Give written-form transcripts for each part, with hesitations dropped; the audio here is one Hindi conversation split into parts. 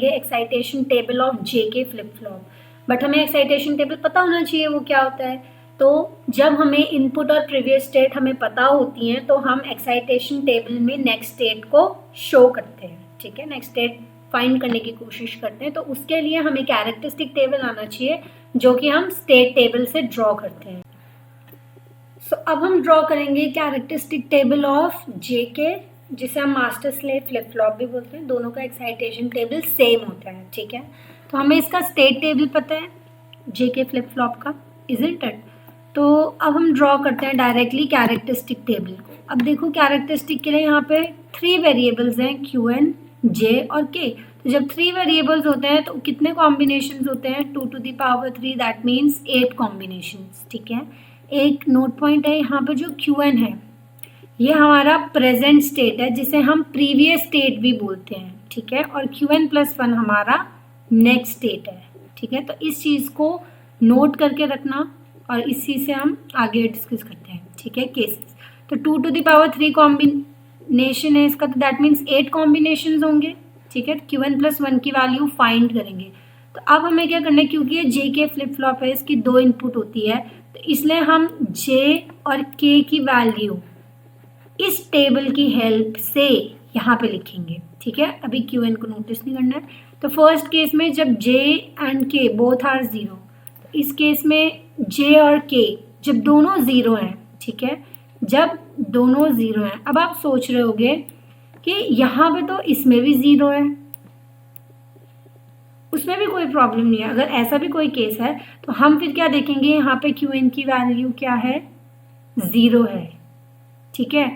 करेंगे एक्साइटेशन टेबल ऑफ जे के फ्लिप फ्लॉप। बट हमें एक्साइटेशन टेबल पता होना चाहिए वो क्या होता है। तो जब हमें इनपुट और प्रीवियस स्टेट हमें पता होती हैं तो हम एक्साइटेशन टेबल में नेक्स्ट स्टेट को शो करते हैं, ठीक है, नेक्स्ट स्टेट फाइंड करने की कोशिश करते हैं। तो उसके लिए हमें कैरेक्टरिस्टिक टेबल आना चाहिए जो कि हम स्टेट टेबल से ड्रॉ करते हैं। सो अब हम ड्रॉ करेंगे कैरेक्टरिस्टिक टेबल ऑफ जे के, जिसे हम मास्टर स्लेव फ्लिप फ्लॉप भी बोलते हैं। दोनों का एक्साइटेशन टेबल सेम होता है, ठीक है। तो हमें इसका स्टेट टेबल पता है जे के फ्लिप फ्लॉप का, इजंट इट। तो अब हम ड्रॉ करते हैं डायरेक्टली कैरेक्टरिस्टिक टेबल को। अब देखो कैरेक्टरिस्टिक के लिए यहाँ पे 3 वेरिएबल्स हैं, क्यू एन, जे और के। तो जब 3 वेरिएबल्स होते हैं तो कितने कॉम्बिनेशंस होते हैं, 2 to the power 3, that means 8 combinations, ठीक है। एक नोट पॉइंट है यहाँ पे, जो क्यू एन है ये हमारा प्रेजेंट स्टेट है जिसे हम प्रीवियस स्टेट भी बोलते हैं, ठीक है। और क्यू एन प्लस 1 हमारा नेक्स्ट स्टेट है, ठीक है। तो इस चीज़ को नोट करके रखना और इसी से हम आगे डिस्कस करते हैं, ठीक है, केसेस। तो 2 to the power 3 कॉम्बिनेशन है इसका, तो दैट मीन्स 8 कॉम्बिनेशन होंगे, ठीक है। क्यू एन प्लस 1 की वैल्यू फाइंड करेंगे। तो अब हमें क्या करना है, क्योंकि ये जे के फ्लिप फ्लॉप है, इसकी 2 इनपुट होती है, तो इसलिए हम जे और के की वैल्यू इस टेबल की हेल्प से यहाँ पे लिखेंगे, ठीक है। अभी क्यू एन को नोटिस नहीं करना है। तो फर्स्ट केस में जब जे एंड के बोथ आर 0, तो इस केस में जे और के जब दोनों 0 हैं, ठीक है, जब दोनों 0 हैं। अब आप सोच रहे होगे कि यहाँ पे तो इसमें भी 0 है, उसमें भी कोई प्रॉब्लम नहीं है। अगर ऐसा भी कोई केस है तो हम फिर क्या देखेंगे, यहाँ पे क्यू एन की वैल्यू क्या है, 0 है, ठीक है।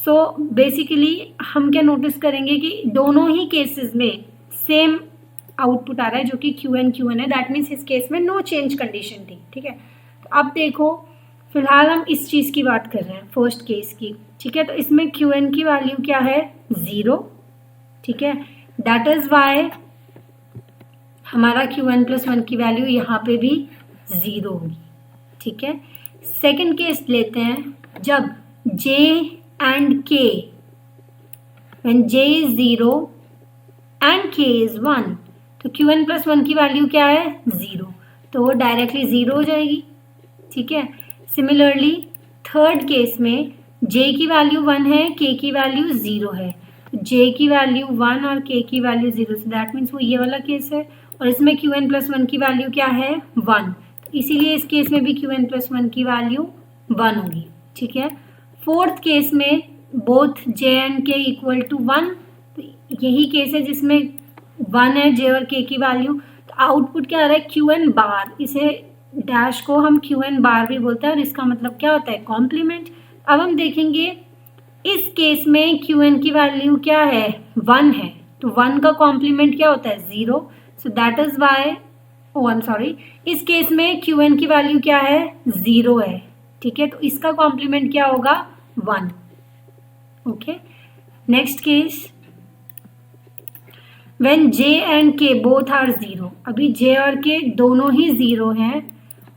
सो बेसिकली हम क्या नोटिस करेंगे कि दोनों ही केसेस में सेम आउटपुट आ रहा है जो कि क्यू एन है, दैट मीन्स इस केस में नो चेंज कंडीशन थी, ठीक है। तो अब देखो फिलहाल हम इस चीज़ की बात कर रहे हैं, फर्स्ट केस की, ठीक है। तो इसमें क्यू एन की वैल्यू क्या है, 0, ठीक है। दैट इज वाई हमारा क्यू एन प्लस 1 की वैल्यू यहाँ पे भी 0 होगी, ठीक है। सेकेंड केस लेते हैं, जब j and k, when j is 0 and k is 1, तो क्यू एन प्लस 1 की वैल्यू क्या है, 0, तो वो डायरेक्टली 0 हो जाएगी, ठीक है। सिमिलरली थर्ड केस में j की वैल्यू 1 है, k की वैल्यू 0 है, तो j की वैल्यू 1 और k की वैल्यू 0, सो दैट मीन्स वो ये वाला केस है। और इसमें क्यू एन प्लस 1 की वैल्यू क्या है, 1, तो इसीलिए इस केस में भी क्यू एन प्लस 1 की वैल्यू 1 होगी, ठीक है। फोर्थ केस में बोथ जे एंड के इक्वल टू 1, तो यही केस है जिसमें 1 है जे और के की वैल्यू। तो आउटपुट क्या आ रहा है, क्यू एन बार, इसे डैश को हम क्यू एन बार भी बोलते हैं और इसका मतलब क्या होता है, कॉम्प्लीमेंट। अब हम देखेंगे इस केस में क्यू एन की वैल्यू क्या है, 1 है, तो 1 का कॉम्प्लीमेंट क्या होता है, 0, so that is Y, O I am sorry, इस केस में क्यू एन की वैल्यू क्या है, 0 है, ठीक है। तो इसका कॉम्प्लीमेंट क्या होगा, 1, okay. Next case, when j and k both are 0, अभी j और k दोनों ही 0 हैं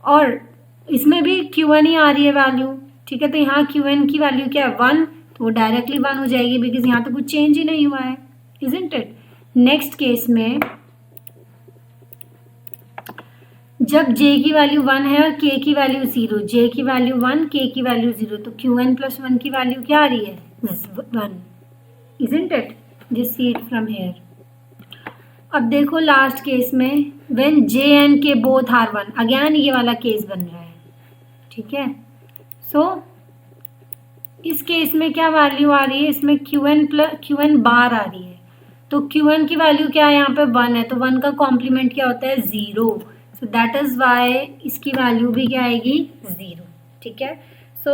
और इसमें भी q1 ही आ रही है वैल्यू, ठीक है। तो यहाँ q1 की वैल्यू क्या है, 1, तो वो डायरेक्टली 1 हो जाएगी बिकॉज यहाँ तो कुछ चेंज ही नहीं हुआ है, इजंट इट। नेक्स्ट केस में जब j की वैल्यू 1 है और k की वैल्यू 0, j की वैल्यू 1, k की वैल्यू 0, तो क्यू एन प्लस 1 की वैल्यू क्या आ रही है, 1, isn't it, just see it from here. अब देखो लास्ट केस में, when j and k both are 1, again ये वाला केस बन रहा है, ठीक है। सो इस केस में क्या वैल्यू आ रही है, इसमें क्यू एन बार आ रही है, तो क्यू एन की वैल्यू क्या है, यहाँ पे 1 है, तो 1 का कॉम्प्लीमेंट क्या होता है, 0, सो दैट इज वाई इसकी वैल्यू भी क्या आएगी, 0, ठीक है। सो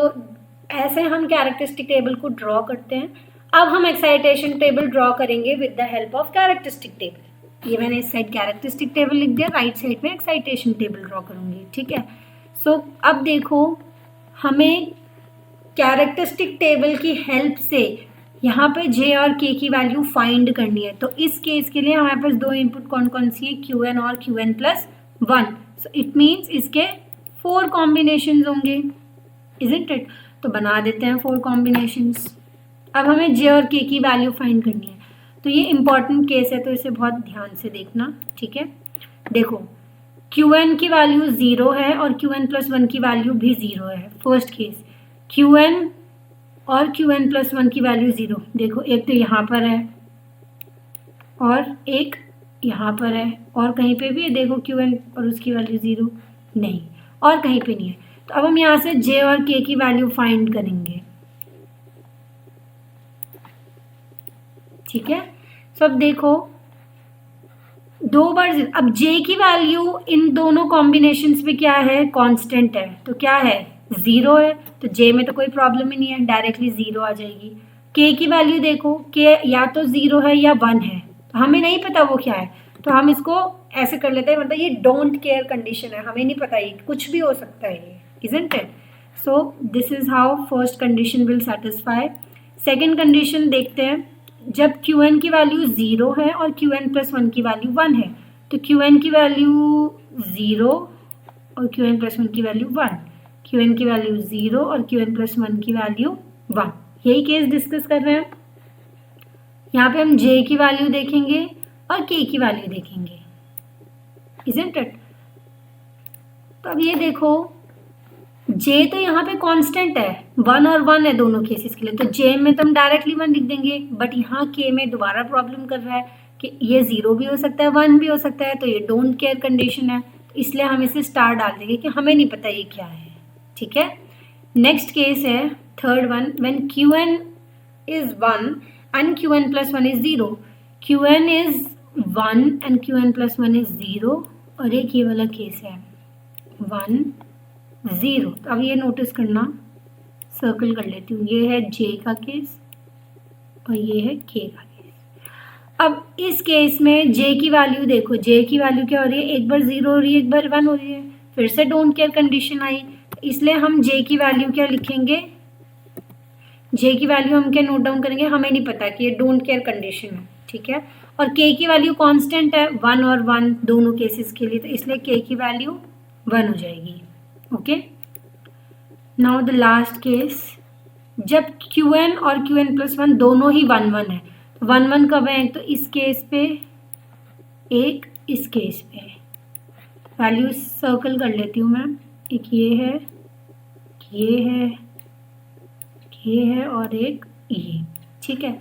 ऐसे हम कैरेक्टरिस्टिक टेबल को ड्रॉ करते हैं। अब हम एक्साइटेशन टेबल ड्रॉ करेंगे with the help of characteristic table. ये मैंने इस साइड कैरेक्टरिस्टिक टेबल लिख दिया, राइट साइड में एक्साइटेशन टेबल ड्रॉ करूंगी, ठीक है। सो अब देखो हमें कैरेक्टरिस्टिक टेबल की हेल्प से यहाँ पे जे और के की वैल्यू फाइंड करनी है। तो इस केस के लिए हमारे पास 2 इनपुट कौन कौन सी है, क्यू एन और Q N plus 1, so it means इसके 4 कॉम्बिनेशन होंगे, इजंट इट। तो बना देते हैं 4 कॉम्बिनेशंस। अब हमें जे और के की वैल्यू फाइंड करनी है, तो ये इंपॉर्टेंट केस है, तो इसे बहुत ध्यान से देखना, ठीक है। देखो Qn की वैल्यू 0 है और Qn+1 की वैल्यू भी 0 है। फर्स्ट केस Qn और Qn+1 की वैल्यू 0, देखो एक तो यहाँ पर है और एक यहाँ पर है, और कहीं पे भी है देखो Qn और उसकी वैल्यू 0 नहीं, और कहीं पे नहीं है। तो अब हम यहाँ से J और K की वैल्यू फाइंड करेंगे, ठीक है। तो अब देखो दो बार, अब J की वैल्यू इन दोनों कॉम्बिनेशंस में क्या है, कांस्टेंट है, तो क्या है 0 है, तो J में तो कोई प्रॉब्लम ही नहीं है, डायरेक्टली 0 आ जाएगी। K की वैल्यू देखो, K या तो 0 है या 1 है, तो हमें नहीं पता वो क्या है, तो हम इसको ऐसे कर लेते हैं, मतलब ये डोंट केयर कंडीशन है, हमें नहीं पता, ये कुछ भी हो सकता है ये, isn't it. So this is how first condition will satisfy. Second condition देखते हैं, जब Qn की वैल्यू 0 है और Qn+1 की वैल्यू 1 है, तो Qn की वैल्यू 0 और Qn+1 की वैल्यू 1, Qn की वैल्यू 0 और Qn+1 की वैल्यू 1, यही केस डिस्कस कर रहे हैं। यहाँ पे हम J की वैल्यू देखेंगे और K की वैल्यू देखेंगे, इजंट इट। तो अब ये देखो J तो यहाँ पे कांस्टेंट है, 1 और 1 है दोनों केसेस के लिए, तो J में तो हम डायरेक्टली 1 लिख देंगे, बट यहाँ K में दोबारा प्रॉब्लम कर रहा है कि ये 0 भी हो सकता है 1 भी हो सकता है, तो ये डोंट केयर कंडीशन है, तो इसलिए हम इसे स्टार डाल देंगे कि हमें नहीं पता ये क्या है, ठीक है। नेक्स्ट केस है third one, when Qn is 1 and Qn+1 is 0, Qn is 1 and Qn+1 is 0, और एक ये वाला केस है 1 0। तो अब ये नोटिस करना, सर्कल कर लेती हूँ, ये है J का केस और ये है K का केस। अब इस केस में J की वैल्यू देखो, J की वैल्यू क्या हो रही है, एक बार 0 हो रही है एक बार 1 हो रही है, फिर से डोंट केयर कंडीशन आई, इसलिए हम J की वैल्यू क्या लिखेंगे, J की वैल्यू हम क्या नोट डाउन करेंगे, हमें नहीं पता कि ये डोंट केयर कंडीशन है, ठीक है। और K की वैल्यू कांस्टेंट है 1 और 1 दोनों केसेस के लिए, तो इसलिए K की वैल्यू 1 हो जाएगी, okay. Now the last case, जब Qn और Qn+1 दोनों ही 1 1 है, तो 1 1 कब है, तो इस केस पे एक, इस केस पे वैल्यू सर्कल कर लेती हूँ मैं, एक ये है, ये है, ये है और एक ये, ठीक है।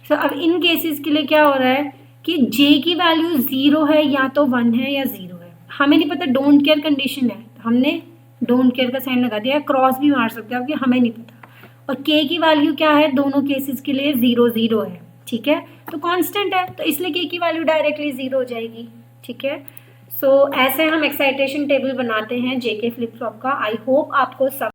सो अब इन केसेस के लिए क्या हो रहा है कि J की वैल्यू 0 है या तो 1 है या 0 है, हमें नहीं पता, डोंट केयर कंडीशन है, हमने डोंट केयर का साइन लगा दिया, क्रॉस भी मार सकते हो क्योंकि हमें नहीं पता। और K की वैल्यू क्या है, दोनों केसेस के लिए 0 0 है, ठीक है, तो कांस्टेंट है, तो इसलिए K की वैल्यू डायरेक्टली 0 हो जाएगी, ठीक है। सो ऐसे हम एक्साइटेशन टेबल बनाते हैं JK फ्लिप फ्लॉप का। आई होप आपको सब